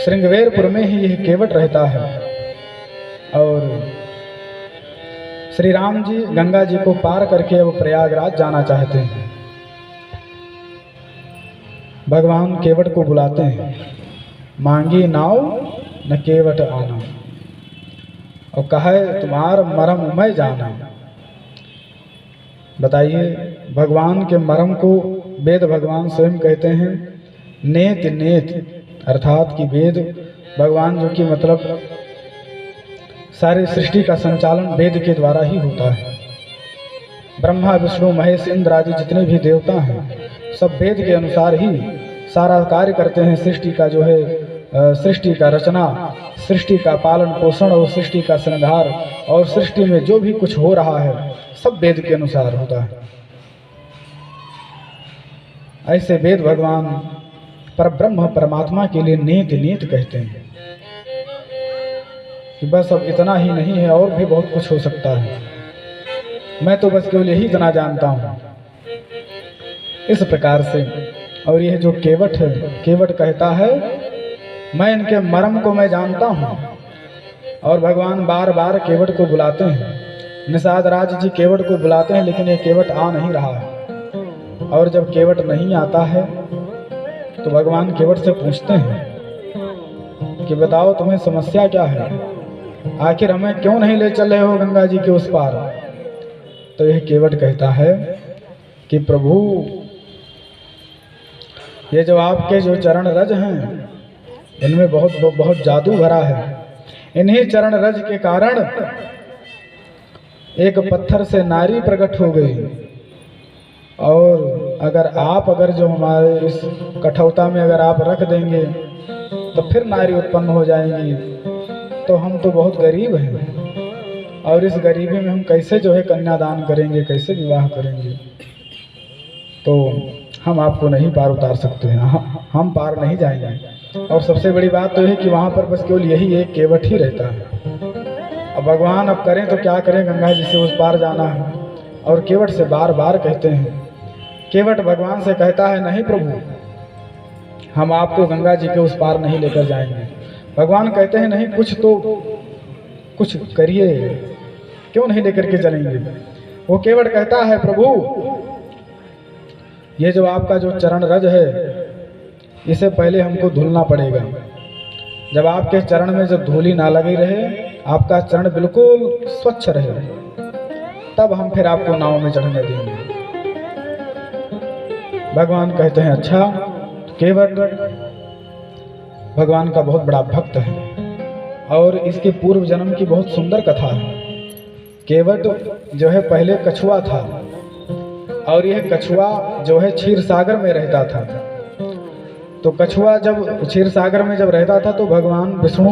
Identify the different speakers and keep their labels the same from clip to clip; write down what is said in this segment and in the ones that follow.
Speaker 1: श्रृंगवेरपुर में ही यह केवट रहता है। और श्री राम जी गंगा जी को पार करके अब प्रयागराज जाना चाहते हैं। भगवान केवट को बुलाते हैं, मांगी नाव न केवट आना, और कहे तुम्हार मरम मैं जाना। बताइए, भगवान के मरम को वेद भगवान स्वयं कहते हैं नेत नेत, अर्थात कि वेद भगवान जो कि मतलब सारे सृष्टि का संचालन वेद के द्वारा ही होता है। ब्रह्मा विष्णु महेश इंद्र आदि जितने भी देवता हैं सब वेद के अनुसार ही सारा कार्य करते हैं। सृष्टि का जो है सृष्टि का रचना, सृष्टि का पालन पोषण और सृष्टि का श्रृंगार और सृष्टि में जो भी कुछ हो रहा है सब वेद के अनुसार होता है। ऐसे वेद भगवान पर ब्रह्म परमात्मा के लिए नेत नेत कहते हैं कि बस अब इतना ही नहीं है, और भी बहुत कुछ हो सकता है, मैं तो बस केवल यही इतना जानता हूँ। इस प्रकार से और यह जो केवट है, केवट कहता है मैं इनके मर्म को मैं जानता हूँ। और भगवान बार बार केवट को बुलाते हैं, निषाद राज जी केवट को बुलाते हैं, लेकिन ये केवट आ नहीं रहा है। और जब केवट नहीं आता है तो भगवान केवट से पूछते हैं कि बताओ तुम्हें समस्या क्या है, आखिर हमें क्यों नहीं ले चले हो गंगा जी के उस पार। तो यह केवट कहता है कि प्रभु ये जो आपके जो चरण रज हैं इनमें बहुत जादू भरा है। इन्हीं चरण रज के कारण एक पत्थर से नारी प्रकट हो गई, और अगर जो हमारे इस कठौता में अगर आप रख देंगे तो फिर नारी उत्पन्न हो जाएंगी। तो हम तो बहुत गरीब हैं, और इस गरीबी में हम कैसे जो है कन्यादान करेंगे, कैसे विवाह करेंगे। तो हम आपको नहीं पार उतार सकते हैं, हम पार नहीं जाएंगे। और सबसे बड़ी बात तो है कि वहाँ पर बस केवल यही एक केवट ही रहता है। अब भगवान अब करें तो क्या करें, गंगा जी से उस पार जाना है। और केवट से बार बार कहते हैं, केवट भगवान से कहता है नहीं प्रभु, हम आपको गंगा जी के उस पार नहीं लेकर जाएंगे। भगवान कहते हैं नहीं, कुछ करिए, क्यों नहीं लेकर के चलेंगे। वो केवट कहता है प्रभु ये जो आपका जो चरण रज है इसे पहले हमको धुलना पड़ेगा। जब आपके चरण में जब धूली ना लगी रहे, आपका चरण बिल्कुल स्वच्छ रहे, तब हम फिर आपको नाव में चढ़ने देंगे। भगवान कहते हैं अच्छा। केवट भगवान का बहुत बड़ा भक्त है, और इसके पूर्व जन्म की बहुत सुंदर कथा है। केवट जो है पहले कछुआ था, और यह कछुआ जो है क्षीर सागर में रहता था। तो कछुआ जब क्षीर सागर में जब रहता था तो भगवान विष्णु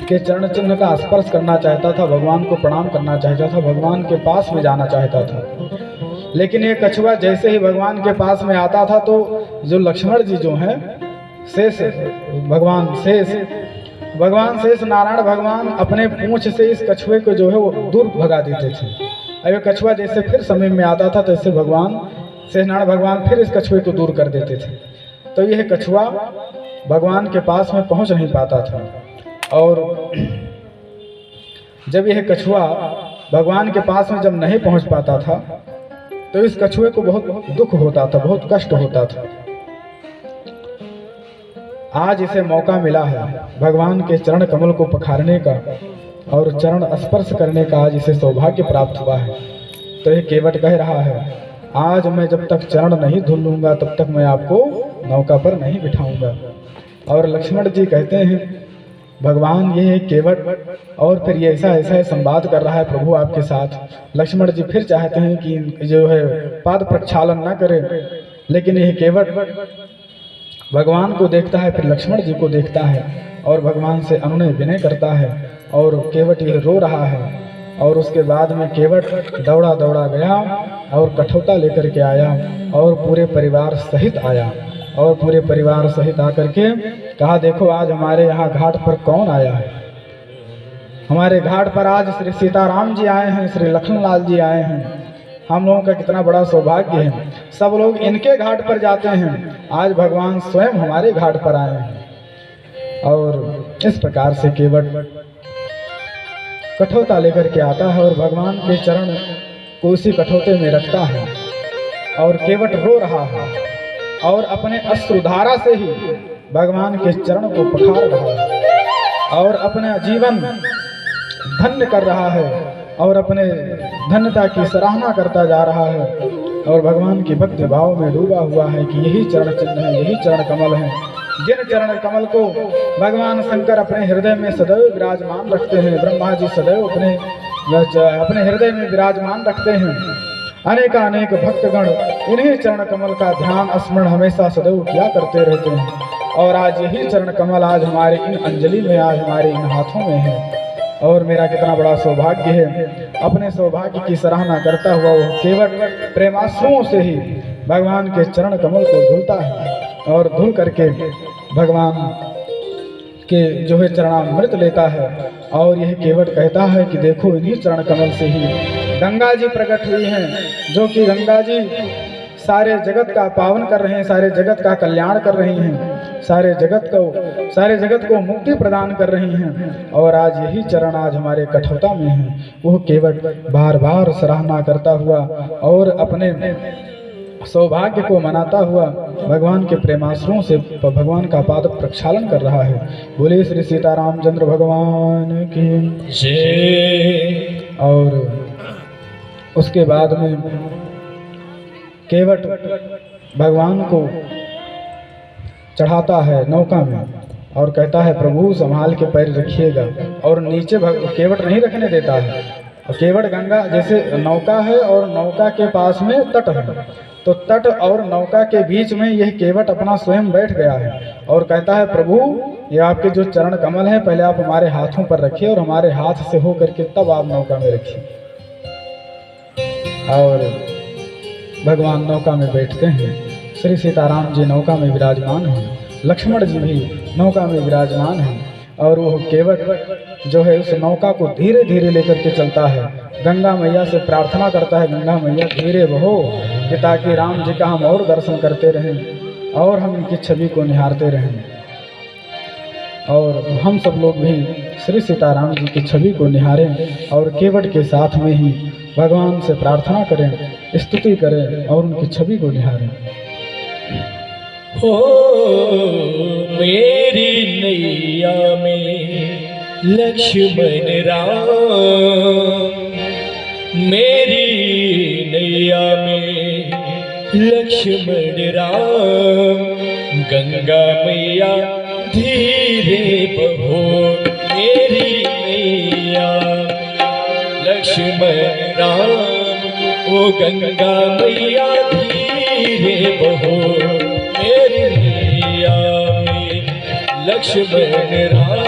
Speaker 1: के चरण चिन्ह का स्पर्श करना चाहता था, भगवान को प्रणाम करना चाहता था, भगवान के पास में जाना चाहता था। लेकिन ये कछुआ जैसे ही भगवान के पास में आता था तो जो लक्ष्मण जी जो हैं भगवान शेष नारायण भगवान अपने पूंछ से इस कछुए को जो है वो दूर भगा देते थे। अगर कछुआ जैसे फिर समय में आता था तो इससे भगवान शेष नारायण भगवान फिर इस कछुए को दूर कर देते थे। तो यह कछुआ भगवान के पास में पहुंच नहीं पाता था, और जब यह कछुआ भगवान के पास में जब नहीं पहुंच पाता था तो इस कछुए को बहुत दुख होता था, बहुत कष्ट होता था। आज इसे मौका मिला है भगवान के चरण कमल को पखारने का और चरण स्पर्श करने का, आज इसे सौभाग्य प्राप्त हुआ है। तो यह केवट कह रहा है आज मैं जब तक चरण नहीं धुल लूंगा तब तक मैं आपको नौका पर नहीं बिठाऊंगा। और लक्ष्मण जी कहते हैं भगवान ये है केवट, और फिर ये ऐसा संवाद कर रहा है प्रभु आपके साथ। लक्ष्मण जी फिर चाहते हैं कि जो है पाद प्रक्षालन न करे, लेकिन यह केवट भगवान को देखता है, फिर लक्ष्मण जी को देखता है और भगवान से अनुनय विनय करता है। और केवट ये रो रहा है, और उसके बाद में केवट दौड़ा दौड़ा गया और कठौता लेकर के आया और पूरे परिवार सहित आया, और पूरे परिवार सहित आकर के कहा देखो आज हमारे यहाँ घाट पर कौन आया है। हमारे घाट पर आज श्री सीताराम जी आए हैं, श्री लखनलाल जी आए हैं। हम लोगों का कितना बड़ा सौभाग्य है, सब लोग इनके घाट पर जाते हैं, आज भगवान स्वयं हमारे घाट पर आए हैं। और इस प्रकार से केवट कठोता लेकर के आता है और भगवान के चरण को उसी कठोते में रखता है और केवट रो रहा है और अपने अश्रुधारा से ही भगवान के चरण को पखार रहा है और अपना जीवन धन्य कर रहा है और अपने धन्यता की सराहना करता जा रहा है और भगवान की भक्ति भाव में डूबा हुआ है कि यही चरण चिन्ह है, यही चरण कमल है, जिन चरण कमल को भगवान शंकर अपने हृदय में सदैव विराजमान रखते हैं। ब्रह्मा जी सदैव अपने हृदय में विराजमान रखते हैं। अनेक भक्तगण इन्हीं चरण कमल का ध्यान स्मरण हमेशा सदैव किया करते रहते हैं और आज यही चरण कमल आज हमारे इन अंजलि में, आज हमारे इन हाथों में है। और मेरा कितना बड़ा सौभाग्य है, अपने सौभाग्य की सराहना करता हुआ वो केवट प्रेमाश्रुओं से ही भगवान के चरण कमल को धुलता है और धुल करके भगवान के जो है चरणामृत लेता है। और यह केवट कहता है कि देखो इन्हीं चरण कमल से ही गंगा जी प्रकट हुई हैं, जो कि गंगा जी सारे जगत का पावन कर रहे हैं, सारे जगत का कल्याण कर रही हैं, सारे जगत को मुक्ति प्रदान कर रही हैं। और आज यही चरण आज हमारे कठोता में है। वो केवट बार बार सराहना करता हुआ और अपने सौभाग्य को मनाता हुआ भगवान के प्रेमाश्रुओं से भगवान का पाद प्रक्षालन कर रहा है। बोले श्री सीतारामचंद्र भगवान की जय। और उसके बाद में केवट भगवान को चढ़ाता है नौका में और कहता है प्रभु संभाल के पैर रखिएगा। और नीचे केवट नहीं रखने देता है। और केवट गंगा जैसे नौका है और नौका के पास में तट है, तो तट और नौका के बीच में यह केवट अपना स्वयं बैठ गया है और कहता है प्रभु ये आपके जो चरण कमल हैं पहले आप हमारे हाथों पर रखिए और हमारे हाथ से हो करके तब आप नौका में रखिए। और भगवान नौका में बैठते हैं। श्री सीताराम जी नौका में विराजमान हैं, लक्ष्मण जी भी नौका में विराजमान हैं और वो केवट जो है उस नौका को धीरे धीरे लेकर के चलता है। गंगा मैया से प्रार्थना करता है, गंगा मैया धीरे बहो कि ताकि राम जी का हम और दर्शन करते रहें और हम इनकी छवि को निहारते रहें और हम सब लोग भी श्री सीताराम जी की छवि को निहारें और केवट के साथ में ही भगवान से प्रार्थना करें, स्तुति करें और उनकी छवि को निहारें।
Speaker 2: हो मेरी नैया में लक्ष्मण राम, मेरी नैया में लक्ष्मण राम, गंगा मैया धीरे बहो मेरी नैया लक्ष्मण राम, ओ गंगा मैया धीरे बहो मेरी नैया में लक्ष्मण राम,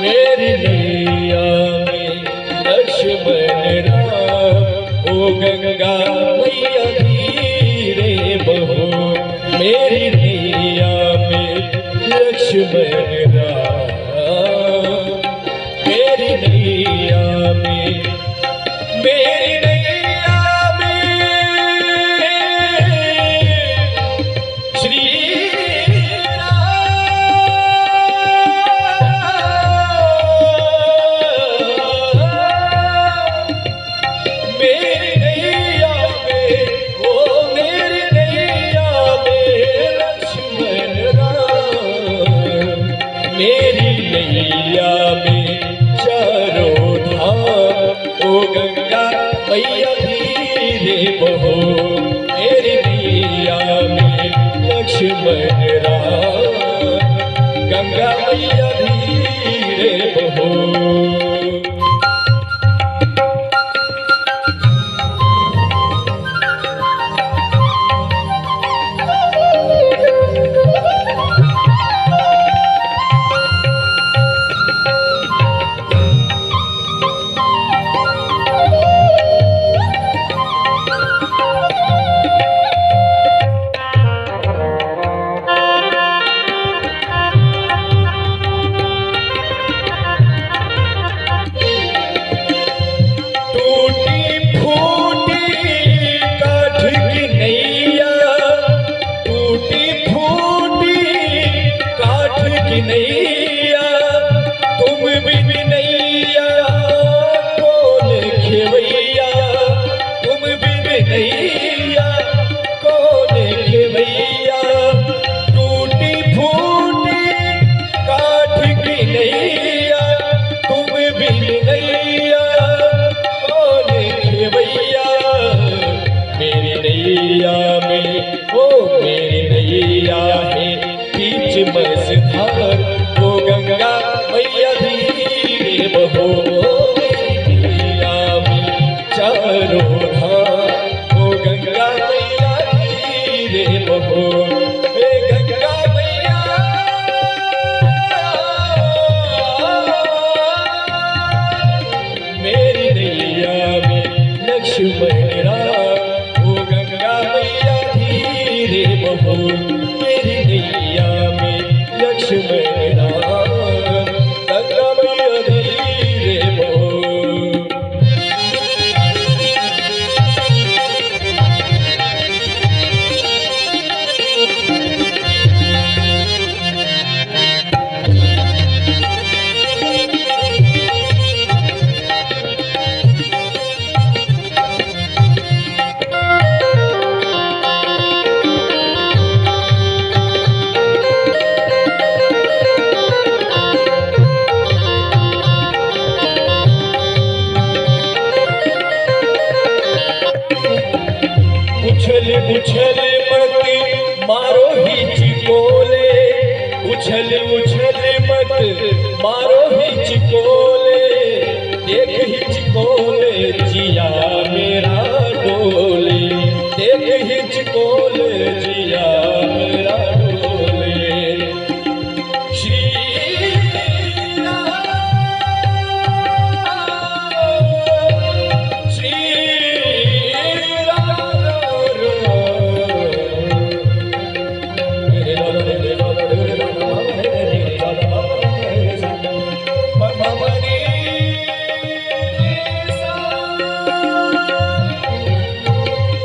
Speaker 2: मेरी नैया में लक्ष्मण राम, ओ गंगा मैया धीरे बहो मेरी नैया में लक्ष्मण राम, मेरी नैया में, मेरी नैया में श्री राम, मेरी नैया में, ओ मेरी नैया में लक्ष्मण राम, मेरी नैया में चारों धाम, ओ गंगा मैया धीरे बहो मेरी नैया में लक्ष्मण राम, गंगा मैया धीरे बहो। उछल उछल मत मारो हिचकोले, देख हिचकोले जिया मेरा डोले, देख हिचकोले जिया मेरा डोले। श्री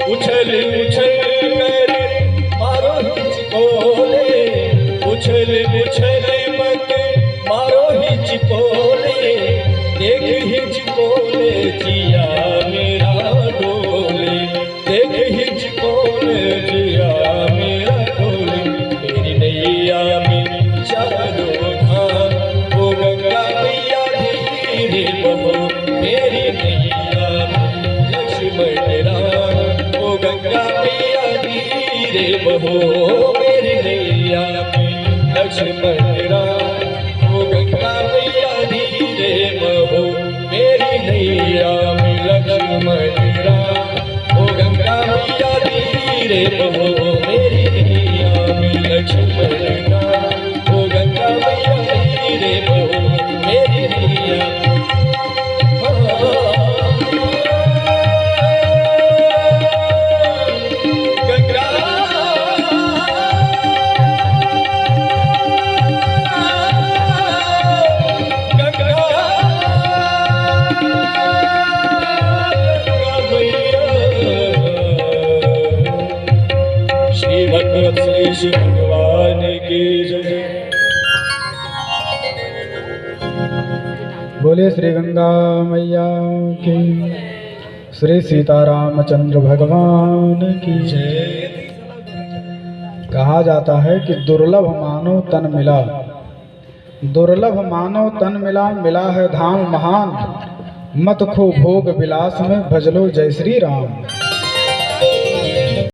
Speaker 2: उछल उछल कर मारो हिचकोले, उछल उछल मत मारो हिचकोले, देख हिचकोले जिया मेरा डोले, देख हिचकोले जिया मेरा डोले। मेरी नैया में चारों धाम वो गंगा मैया धीरे बहो, मेरी नैया में लक्ष्मण राम वो गंगा मैया धीरे बहो, मेरी नैया में लक्ष्मण राम वो गंगा मैया धीरे बहो, मेरी नैया में लक्ष्मण राम वो गंगा मैया धीरे बहो, मेरी नैया में लक्ष्मण राम वो गंगा मैया धीरे बहो, मेरी नैया श्री भगवान की जय।
Speaker 1: बोले श्री गंगा मैया की, श्री सीतारामचंद्र भगवान की जय। कहा जाता है कि दुर्लभ मानो तन मिला, दुर्लभ मानो तन मिला, मिला है धाम महान, मत खो भोग विलास में भजलो जय श्री राम।